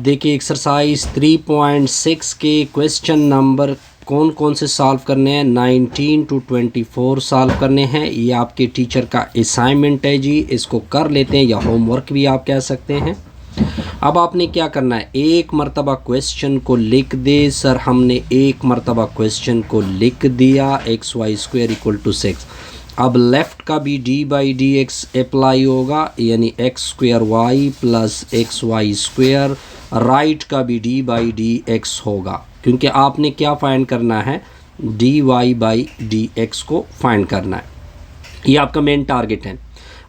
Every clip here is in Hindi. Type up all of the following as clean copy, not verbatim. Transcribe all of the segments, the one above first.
देखिए एक्सरसाइज 3.6 के क्वेश्चन नंबर कौन कौन से सॉल्व करने हैं, 19 to 24 सॉल्व करने हैं। ये आपके टीचर का असाइनमेंट है जी, इसको कर लेते हैं या होमवर्क भी आप कह सकते हैं। अब आपने क्या करना है, एक मरतबा क्वेश्चन को लिख दे। सर हमने एक मरतबा क्वेश्चन को लिख दिया, x y square equal to 6। अब लेफ़्ट का भी d by d x apply होगा, यानी x square y plus x y square. Right का भी डी बाई डी एक्स होगा, क्योंकि आपने क्या फाइंड करना है, d y by d x को फाइंड करना है। ये आपका मेन टारगेट है।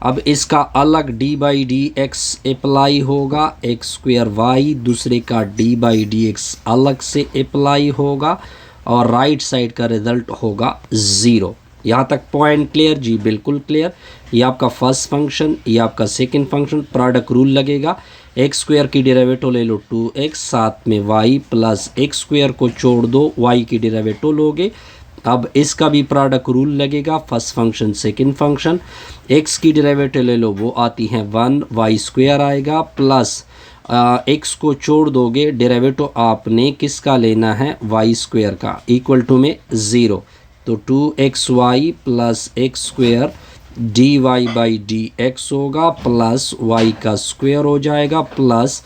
अब इसका अलग d by d x apply होगा, एक्स स्क्वायर वाई, दूसरे का डी बाई डी एक्स अलग से अप्लाई होगा और राइट साइड का रिज़ल्ट होगा 0। यहाँ तक पॉइंट क्लियर जी? बिल्कुल क्लियर। ये आपका फर्स्ट फंक्शन, ये आपका सेकंड फंक्शन। प्रोडक्ट रूल लगेगा, एक्स स्क्वायर की डेरिवेटिव ले लो 2x, साथ में y प्लस एक्स स्क्वायर को छोड़ दो, y की डेरिवेटिव लोगे। अब इसका भी प्रोडक्ट रूल लगेगा, first function second function. x की डेरिवेटिव ले लो, वो आती हैं 1, y स्क्वायर आएगा प्लस x को छोड़ दोगे, डेरिवेटिव आपने किसका लेना है, y स्क्वायर का, इक्वल टू में 0। तो 2xy plus x square d y by d x होगा, प्लस y का स्क्वायर हो जाएगा, प्लस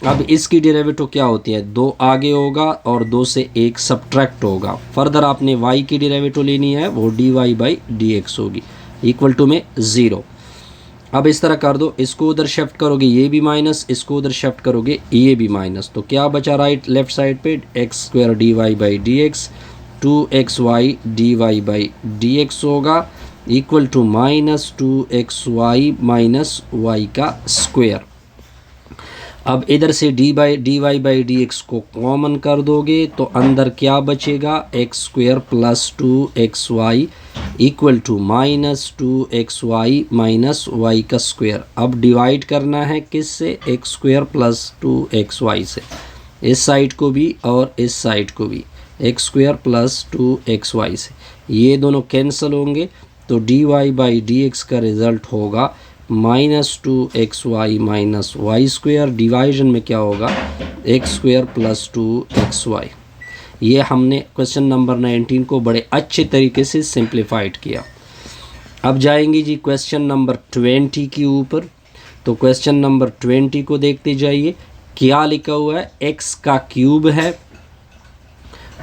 अब इसकी डेरिवेटिव क्या होती है, 2 आगे होगा और 2 से 1 सब्ट्रैक्ट होगा। फर्दर आपने y की डेरिवेटिव लेनी है, वो d y by d x होगी, इक्वल टू में 0। अब इस तरह कर दो, इसको उधर शिफ्ट करोगे ये भी माइनस, इसको उधर शिफ्ट करोगे ये भी माइनस। तो क्या बचा राइट लेफ्ट साइड पे, x square d y by d x, 2xy d y by d x होगा, equal to minus 2xy minus y का स्क्वायर। अब इधर से d y by d x को कॉमन कर दोगे तो अंदर क्या बचेगा, x square plus 2xy equal to minus 2xy minus y का स्क्वायर। अब डिवाइड करना है किससे, एक्स स्क्वायर प्लस 2xy से, इस साइड को भी और इस साइड को भी, एक्स स्क्वायर प्लस 2xy से। ये दोनों कैंसिल होंगे तो d y by d x का रिज़ल्ट होगा minus 2xy minus y square. Division में क्या होगा, एक्स स्क्वायर प्लस 2xy। ये हमने क्वेश्चन नंबर 19 को बड़े अच्छे तरीके से सिंप्लीफाइड किया। अब जाएंगे जी क्वेश्चन नंबर 20 के ऊपर। तो क्वेश्चन नंबर 20 को देखते जाइए, क्या लिखा हुआ है, एक्स का क्यूब है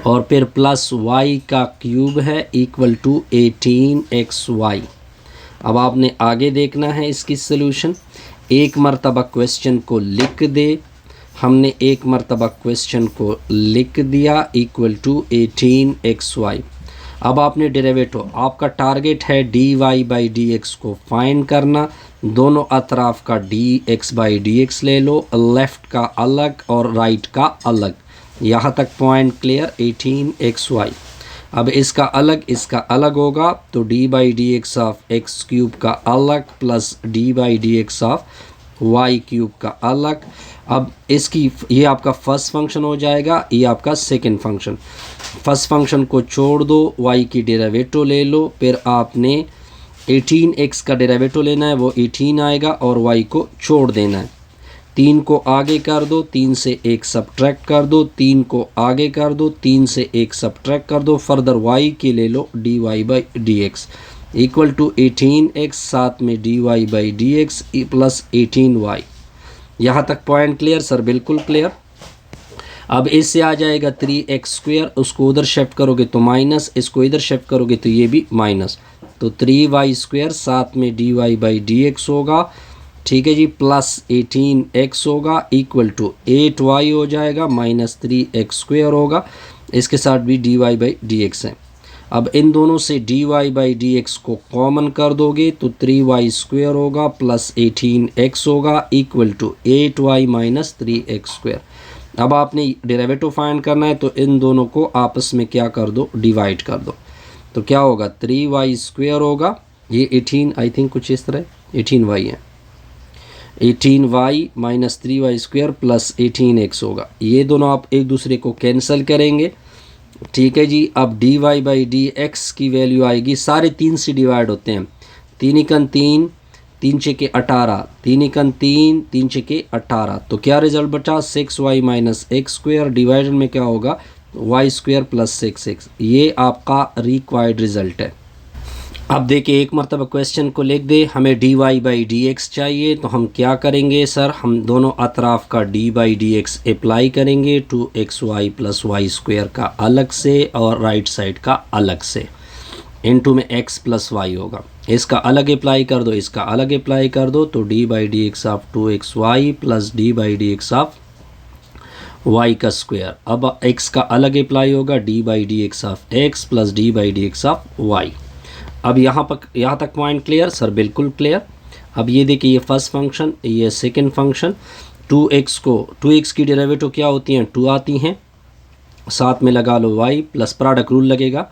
और फिर प्लस y का क्यूब है इक्वल टू 18xy। अब आपने आगे देखना है इसकी सॉल्यूशन। एक मरतबा क्वेश्चन को लिख दे, हमने एक मरतबा क्वेश्चन को लिख दिया, इक्वल टू 18xy। अब आपने डेरिवेटिव, आपका टारगेट है d y by d x को फाइंड करना। दोनों अतराफ का d x by d x ले लो, लेफ़्ट का अलग और राइट का अलग। यहाँ तक पॉइंट क्लियर, 18xy। अब इसका अलग होगा तो d by d x of x cube का अलग plus d by d x of y cube का अलग। अब इसकी, ये आपका फर्स्ट फंक्शन हो जाएगा, ये आपका सेकंड फंक्शन। फर्स्ट फंक्शन को छोड़ दो, y की डेरिवेटिव ले लो, फिर आपने 18x का डेरिवेटिव लेना है, वो 18 आएगा और y को छोड़ देना है। 3 को आगे कर दो, 3 से 1 सब्ट्रैक्ट कर दो, 3 को आगे कर दो, 3 से 1 सब्ट्रैक्ट कर दो। फर्दर y की ले लो d y by d x equal to 18x, साथ में d y by d x plus 18y। यहाँ तक पॉइंट क्लियर सर? बिल्कुल क्लियर। अब इससे आ जाएगा 3x स्क्वायर, उसको उधर शिफ्ट करोगे तो माइनस, इसको इधर शिफ्ट करोगे तो ये भी माइनस। तो 3y स्क्वायर साथ में d y by d x होगा, ठीक है जी, प्लस 18x होगा इक्वल टू 8y हो जाएगा, माइनस 3x स्क्वायर होगा, इसके साथ भी d y by d x है। अब इन दोनों से d y by d x को कॉमन कर दोगे तो 3y स्क्वायर होगा प्लस 18x होगा equal to 8y minus 3x square. अब आपने डेरिवेटिव फाइंड करना है तो इन दोनों को आपस में क्या कर दो, डिवाइड कर दो। तो क्या होगा, 3y स्क्वायर होगा, ये 18 आई थिंक कुछ इस तरह 18y है, 18y minus 3y square plus 18x होगा। ये दोनों आप एक दूसरे को कैंसिल करेंगे, ठीक है जी। अब d y by d x की वैल्यू आएगी, सारे 3 से डिवाइड होते हैं, 3 एकन 3, 3 छके 18, 3 एकन 3, 3 छके 18। तो क्या रिजल्ट बचा 6y minus x square, divided में क्या होगा वाई स्क्वायर प्लस 6x। ये आपका रिक्वायर्ड रिजल्ट है। अब देखिए एक मरतबा क्वेश्चन को लिख दे, हमें dy बाई डी एक्स चाहिए, तो हम क्या करेंगे सर, हम दोनों अतराफ़ का dy by d x apply करेंगे, 2xy प्लस वाई स्क्वायर का अलग से और राइट साइड का अलग से, इनटू में x प्लस वाई होगा। इसका अलग अप्लाई कर दो, इसका अलग अप्लाई कर दो, तो dy by d x of 2xy plus d by d x of y का स्क्वायर। अब x का अलग अप्लाई होगा, d by d x of x plus d by d x of y। अब यहाँ तक पॉइंट क्लियर सर? बिल्कुल क्लियर। अब ये देखिए, ये फर्स्ट फंक्शन, ये सेकंड फंक्शन, 2x की डेरिवेटिव क्या होती हैं 2 आती हैं, साथ में लगा लो y प्लस प्रोडक्ट रूल लगेगा,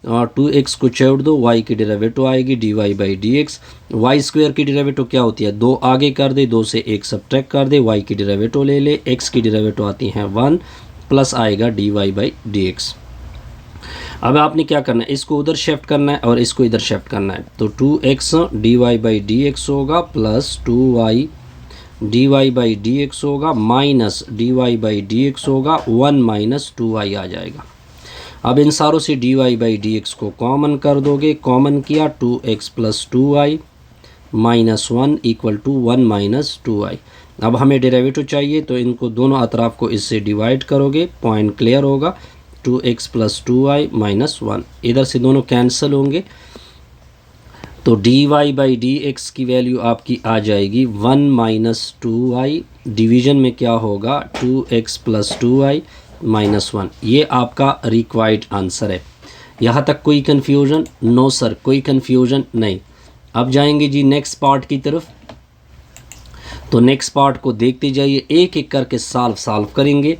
और 2x को छोड़ दो, y की डेरिवेटिव आएगी dy by d x. Y square की डेरिवेटिव क्या होती है 2 आगे कर दे, 2 से 1 सब्ट्रैक्ट कर दे, y की डेरिवेटिव ले ले, x की डेरिवेटिव आती हैं 1 प्लस आएगा dy बाई डी एक्स। अब आपने क्या करना है, इसको उधर शिफ्ट करना है और इसको इधर शिफ्ट करना है, तो 2x dy by d x होगा plus 2y dy by d x होगा minus dy by d x होगा, 1 माइनस 2y आ जाएगा। अब इन सारों से dy बाई डी एक्स को कॉमन कर दोगे, कॉमन किया 2x plus 2y minus 1 equal to 1 minus 2y। अब हमें डेरिवेटिव चाहिए, तो इनको दोनों अतराफ़ को इससे डिवाइड करोगे, पॉइंट क्लियर होगा, 2x प्लस 2y माइनस 1, इधर से दोनों कैंसिल होंगे, तो dy बाई डी एक्स की वैल्यू आपकी आ जाएगी 1 माइनस 2y, डिवीज़न में क्या होगा 2x प्लस 2y माइनस 1। ये आपका रिक्वायर्ड आंसर है। यहाँ तक कोई कन्फ्यूज़न? नो सर, कोई कन्फ्यूज़न नहीं। अब जाएंगे जी नेक्स्ट पार्ट की तरफ, तो नेक्स्ट पार्ट को देखते जाइए, एक एक करके सॉल्व करेंगे।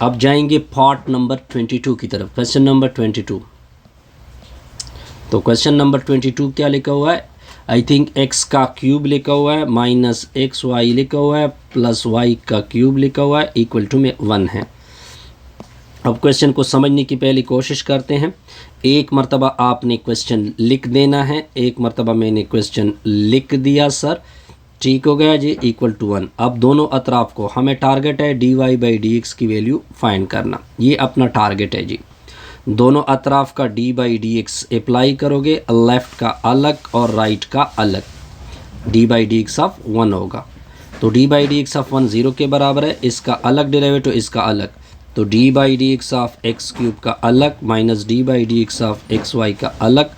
अब जाएंगे पार्ट नंबर 22 की तरफ, क्वेश्चन नंबर 22। तो क्वेश्चन नंबर 22 क्या लिखा हुआ है, आई थिंक x का क्यूब लिखा हुआ है, माइनस xy लिखा हुआ है, प्लस y का क्यूब लिखा हुआ है, इक्वल टू में 1 है। अब क्वेश्चन को समझने की पहली कोशिश करते हैं। एक मरतबा आपने क्वेश्चन लिख देना है, एक मरतबा मैंने क्वेश्चन लिख दिया सर, ठीक हो गया जी, इक्वल टू 1। अब दोनों अतराफ़ को हमें टारगेट है dy बाई डी एक्स की वैल्यू फाइंड करना, ये अपना टारगेट है जी। दोनों अतराफ़ का dy by d x apply करोगे, लेफ़्ट का अलग और राइट का अलग, dy by d x of 1 होगा, तो dy by d x of 1 0 के बराबर है, इसका अलग डेरिवेटिव इसका अलग, तो dy by d x of x cube का अलग minus dy by d x of x y का अलग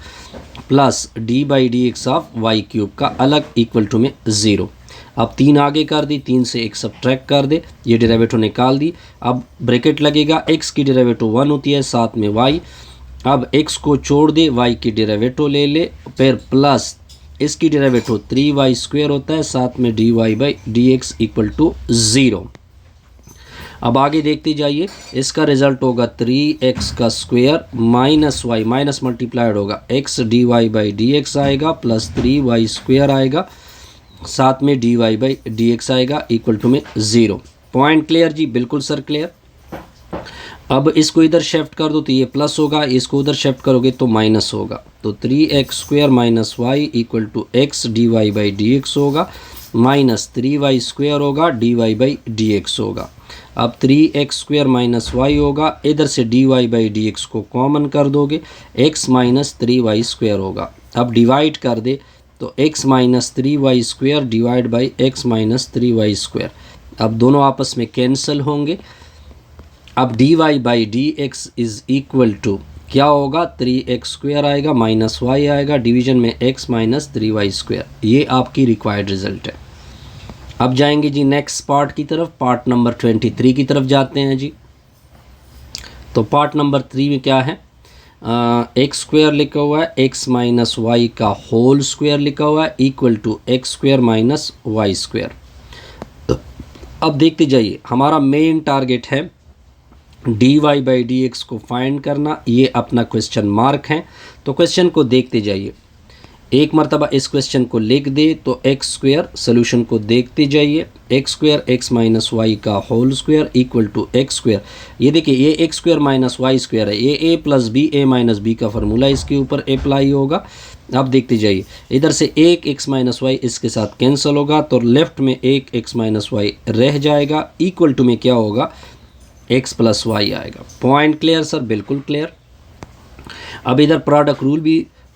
plus dy by d x of y cube का अलग, इक्वल टू में 0। अब 3 आगे कर दी, 3 से 1 सब्ट्रैक्ट कर दे, ये डेरिवेटिव निकाल दी। अब ब्रैकेट लगेगा, x की डेरिवेटिव 1 होती है, साथ में y, अब x को छोड़ दे, y की डेरिवेटिव ले ले, फिर प्लस इसकी डेरिवेटिव 3y स्क्वायर होता है, साथ में dy by d x equal to 0। अब आगे देखते जाइए, इसका रिजल्ट होगा 3x का square minus y, minus multiplied होगा x dy by d x आएगा, प्लस 3y स्क्वायर आएगा, साथ में dy बाई डी एक्स आएगा, इक्वल टू में 0। पॉइंट क्लियर जी? बिल्कुल सर क्लियर। अब इसको इधर शिफ्ट कर दो तो ये प्लस होगा, इसको उधर शिफ्ट करोगे तो माइनस होगा, तो 3x square minus y equal to x dy by d x होगा, माइनस 3y स्क्वायर होगा, dy बाई डी एक्स होगा। अब 3x स्क्वायर माइनस y होगा, इधर से dy बाई डी एक्स को कॉमन कर दोगे, x माइनस 3y स्क्वायर होगा। अब डिवाइड कर दे, तो x minus 3y square divide by x minus 3y square, अब दोनों आपस में कैंसिल होंगे। अब dy by d x is equal to क्या होगा, 3x स्क्वायर आएगा माइनस y आएगा, डिवीजन में x माइनस 3y स्क्वायर। ये आपकी रिक्वायर्ड रिजल्ट है। अब जाएंगे जी नेक्स्ट पार्ट की तरफ, पार्ट नंबर 23 की तरफ जाते हैं जी। तो पार्ट नंबर 3 में क्या है, एक्स स्क्वायर लिखा हुआ है, x माइनस वाई का होल स्क्वायर लिखा हुआ है, equal to x square minus y square. अब देखते जाइए, हमारा मेन टारगेट है dy बाई डी एक्स को फाइंड करना, ये अपना क्वेश्चन मार्क है। तो क्वेश्चन को देखते जाइए, एक मरतबा इस क्वेश्चन को लिख दे तो एक्स स्क्वायर सोल्यूशन को देखते जाइए। X square x minus y का whole square equal to x square. ये देखिए ये x square minus y square है, ये A plus B, A minus B का फार्मूला इसके ऊपर अप्लाई होगा। आप देखते जाइए इधर से एक एक्स माइनस वाई इसके साथ कैंसिल होगा तो लेफ्ट में एक एक्स माइनस वाई रह जाएगा, इक्वल टू में क्या होगा एक्स प्लस वाई आएगा। Point clear sir? बिल्कुल क्लियर। अब इधर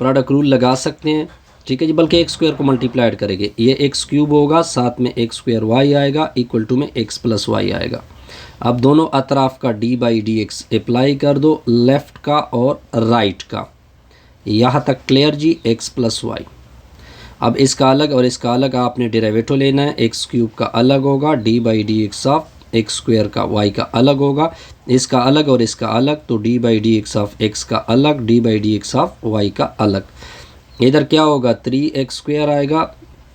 प्रोडक्ट रूल लगा सकते हैं, ठीक है जी, बल्कि एक्स स्क्वायर को मल्टीप्लाइड करेंगे, ये एक्स क्यूब होगा, साथ में एक्स स्क्वायर वाई आएगा, इक्वल टू में एक्स प्लस वाई आएगा। अब दोनों अतराफ का D by d x apply कर दो, लेफ़्ट का और राइट का, यहाँ तक क्लियर जी, एक्स प्लस वाई। अब इसका अलग और इसका अलग आपने डेरिवेटिव लेना है, एक्स क्यूब का अलग होगा, d by d x of x square का वाई का अलग होगा, इसका अलग और इसका अलग, तो d by d x of x का अलग, d by d x of y का अलग। इधर क्या होगा 3x स्क्वायर आएगा,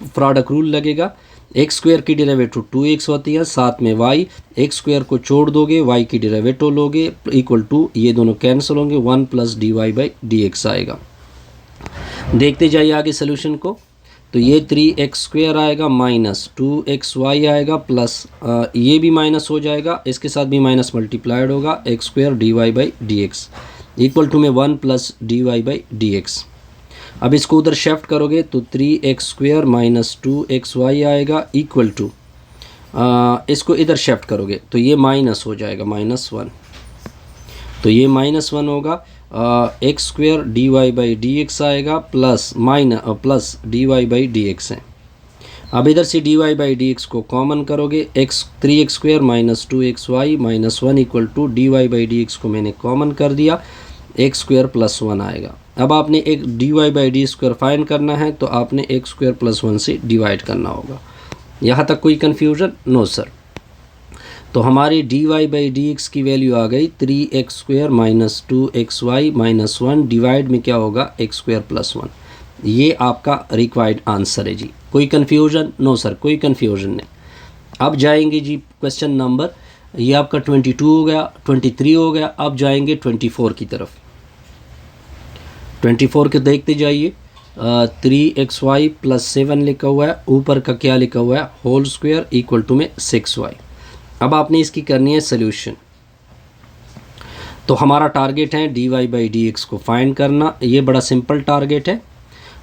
प्रोडक्ट रूल लगेगा, एक्स स्क्वायर की डेरिवेटिव 2x होती है, साथ में y, एक्स स्क्वायर को छोड़ दोगे y की डेरिवेटिव लोगे, इक्वल टू ये दोनों कैंसिल होंगे, 1 plus d y by d x आएगा। देखते जाइए आगे सोल्यूशन को, तो ये 3x स्क्वायर आएगा माइनस 2xy आएगा प्लस ये भी माइनस हो जाएगा, इसके साथ भी माइनस मल्टीप्लाइड होगा, x square d y by d x equal to में 1 plus d y by d x. अब इसको उधर शिफ्ट करोगे तो 3x स्क्वायर माइनस 2xy आएगा, इक्वल टू इसको इधर शिफ्ट करोगे तो ये माइनस हो जाएगा -1, तो ये -1 होगा, x square d y by d x आएगा plus d y by d x है। अब इधर से d y by d x को कॉमन करोगे, x 3x square minus 2xy -1 equal to d y by d x को मैंने कॉमन कर दिया, एक्स स्क्वायर प्लस 1 आएगा। अब आपने एक d y by d square find करना है तो आपने एक्स स्क्वायर प्लस 1 से डिवाइड करना होगा। यहाँ तक कोई कन्फ्यूजन? No sir. तो हमारी d y by d x की वैल्यू आ गई 3x square minus 2xy -1, divide में क्या होगा एक्स स्क्वायर प्लस 1। ये आपका रिक्वायर्ड आंसर है जी। कोई कन्फ्यूजन? नो सर, कोई कन्फ्यूजन नहीं। अब जाएंगे जी क्वेश्चन नंबर, ये आपका 22 हो गया, 23 हो गया, अब जाएंगे 24 की तरफ। 24 के देखते जाइए, 3xy प्लस 7 लिखा हुआ है, ऊपर का क्या लिखा हुआ है होल स्क्वायर इक्वल टू में 6y। अब आपने इसकी करनी है सोल्यूशन। तो हमारा टारगेट है d y by d x को फाइंड करना, ये बड़ा सिंपल टारगेट है।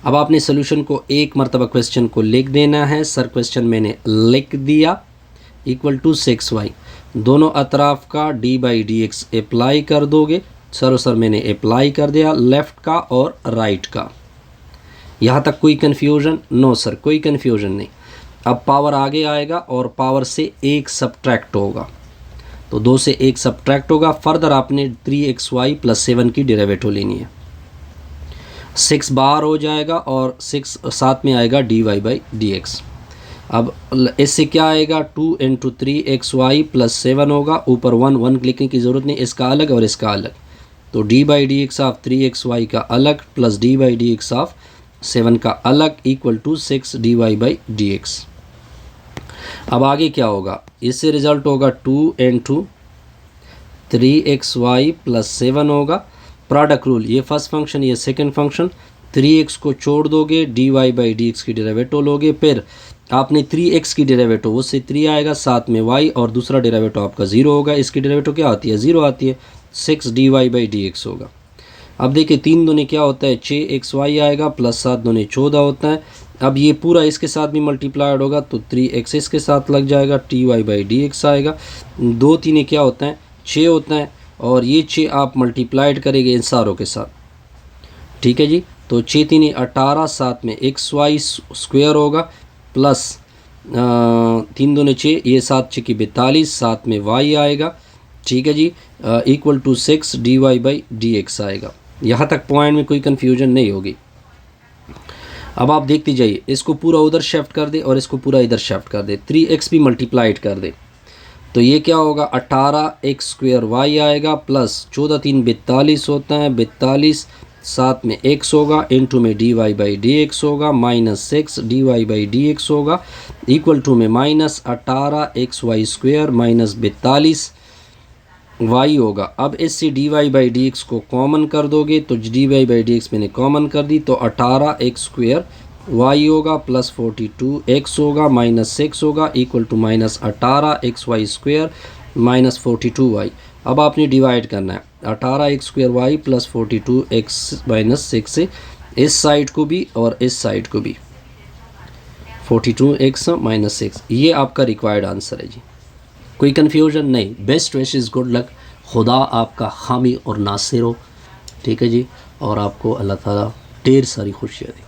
अब आपने सोल्यूशन को एक मरतबा क्वेश्चन को लिख देना है, सर क्वेश्चन मैंने लिख दिया, इक्वल टू 6y, दोनों अतराफ का D by d x apply कर दोगे, सर मैंने अप्लाई कर दिया, लेफ़्ट का और राइट का। यहाँ तक कोई कन्फ्यूजन? नो सर, कोई कन्फ्यूजन नहीं। अब पावर आगे आएगा और पावर से 1 सब्ट्रैक्ट होगा, तो 2 से 1 सब्ट्रैक्ट होगा, फर्दर आपने 3xy प्लस 7 की डेरिवेटिव लेनी है, 6 बाहर हो जाएगा और 6 साथ में आएगा d y by d x. अब इससे क्या आएगा 2 इंटू 3xy प्लस 7 होगा, ऊपर 1 लिखने की ज़रूरत नहीं, इसका अलग और इसका अलग, तो d by d x of 3xy का अलग plus d by d x of 7 का अलग, equal to 6 d y by d x. अब आगे क्या होगा, इससे रिज़ल्ट होगा 2 इंटू 3xy प्लस 7 होगा, प्रोडक्ट रूल, ये फर्स्ट फंक्शन ये सेकंड फंक्शन, 3x को छोड़ दोगे, d y by d x की डेरिवेटिव लोगे, फिर आपने 3x की डेरिवेटिव उससे 3 आएगा, साथ में y और दूसरा डेरिवेटिव आपका 0 होगा, इसकी डेरिवेटिव क्या आती है 0 आती है, 6 d y by d x होगा। अब देखिए 3 दूनी क्या होता है 6xy आएगा, प्लस 7 दूनी 14 होता है। अब ये पूरा इसके साथ भी मल्टीप्लाइड होगा तो 3x इसके साथ लग जाएगा, d y by d x आएगा, 2 3 क्या होता है 6 होता है, और ये 6 आप मल्टीप्लाइड करेंगे इन सारों के साथ, ठीक है जी, तो 6 3 18, साथ में xy स्क्वायर होगा, प्लस 3 दूनी 6, ये 7 6 की 42, साथ में y आएगा, ठीक है जी, equal to 6 d y by d x आएगा। यहाँ तक पॉइंट में कोई कन्फ्यूजन नहीं होगी। अब आप देखते जाइए, इसको पूरा उधर शिफ्ट कर दे और इसको पूरा इधर शिफ्ट कर दे, 3x भी मल्टीप्लाइड कर दे, तो ये क्या होगा 18x स्क्वायर y आएगा, प्लस 14 3 42 होता है, 42 साथ में x होगा, इनटू में d y by d x होगा, -6 d y by d x होगा, इक्वल टू में -18xy स्क्वायर माइनस 42 y होगा। अब इससे dy बाई डी एक्स को कॉमन कर दोगे तो dy बाई डी एक्स मैंने कॉमन कर दी, तो 18x² y होगा प्लस 42x होगा माइनस 6 होगा equal to minus 18xy² minus 42y। अब आपने डिवाइड करना है 18x² y plus 42x minus 6 से इस साइड को भी और इस साइड को भी 42x माइनस 6। ये आपका रिक्वायर्ड आंसर है जी। कोई कन्फ्यूजन नहीं। Best wishes, good luck. खुदा आपका हामी और नासिर हो, ठीक है जी। और आपको अल्लाह ताला ढेर सारी खुशियाँ दे।